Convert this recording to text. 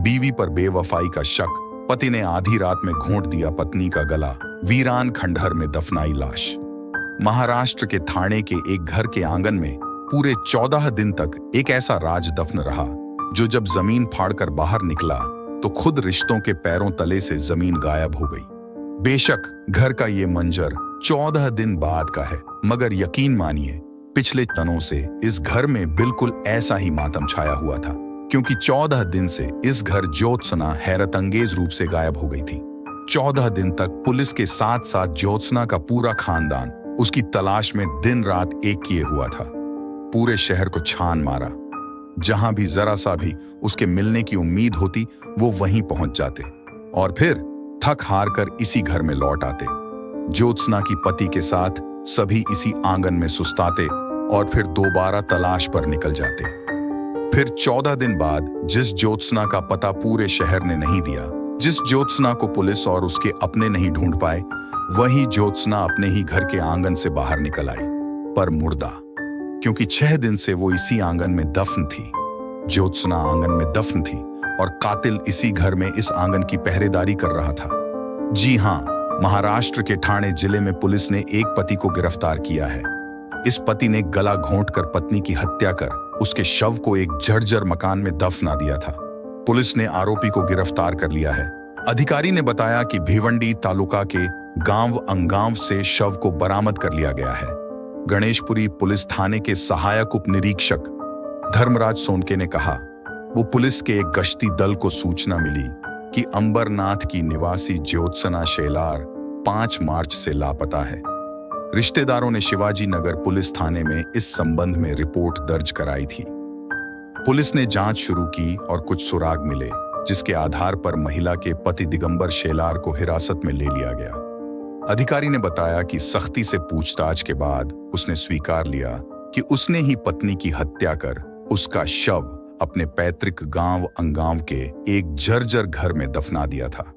बीवी पर बेवफाई का शक, पति ने आधी रात में घोंट दिया पत्नी का गला, वीरान खंडहर में दफनाई लाश। महाराष्ट्र के ठाणे के एक घर के आंगन में पूरे 14 दिन तक एक ऐसा राज दफन रहा जो जब जमीन फाड़कर बाहर निकला तो खुद रिश्तों के पैरों तले से जमीन गायब हो गई। बेशक घर का ये मंजर 14 दिन बाद का है, मगर यकीन मानिए पिछले तनों से इस घर में बिल्कुल ऐसा ही मातम छाया हुआ था, क्योंकि 14 दिन से इस घर ज्योत्सना हैरत अंगेज रूप से गायब हो गई थी। 14 दिन तक पुलिस के साथ साथ ज्योत्सना का पूरा खानदान उसकी तलाश में दिन रात एक किए हुआ था। पूरे शहर को छान मारा, जहां भी जरा सा भी उसके मिलने की उम्मीद होती वो वहीं पहुंच जाते और फिर थक हार कर इसी घर में लौट आते। ज्योत्सना की पति के साथ सभी इसी आंगन में सुस्ताते और फिर दोबारा तलाश पर निकल जाते। फिर 14 दिन बाद जिस ज्योत्सना का पता पूरे शहर ने नहीं दिया, जिस ज्योत्सना को पुलिस और उसके अपने नहीं ढूंढ पाए, वही ज्योत्सना अपने ही घर के आंगन से बाहर निकल आई, पर मुर्दा, क्योंकि 6 दिन से वो इसी आंगन में दफन थी। ज्योत्सना आंगन में दफन थी और कातिल इसी घर में इस आंगन की पहरेदारी कर रहा था। जी हां, महाराष्ट्र के ठाणे जिले में पुलिस ने एक पति को गिरफ्तार किया है। इस पति ने गला घोंटकर पत्नी की हत्या कर उसके शव को एक जर्जर मकान में दफना दिया था। पुलिस ने आरोपी को गिरफ्तार कर लिया है। अधिकारी ने बताया कि भिवंडी तालुका के गांव अंगांव से शव को बरामद कर लिया गया है। गणेशपुरी पुलिस थाने के सहायक उप निरीक्षक धर्मराज सोनके ने कहा, वो पुलिस के एक गश्ती दल को सूचना मिली कि अंबरनाथ की निवासी ज्योत्सना शेलार 5 मार्च से लापता है। रिश्तेदारों ने शिवाजी नगर पुलिस थाने में इस संबंध में रिपोर्ट दर्ज कराई थी। पुलिस ने जांच शुरू की और कुछ सुराग मिले, जिसके आधार पर महिला के पति दिगंबर शेलार को हिरासत में ले लिया गया। अधिकारी ने बताया कि सख्ती से पूछताछ के बाद उसने स्वीकार लिया कि उसने ही पत्नी की हत्या कर उसका शव अपने पैतृक गांव अंगांव के एक जर्जर घर में दफना दिया था।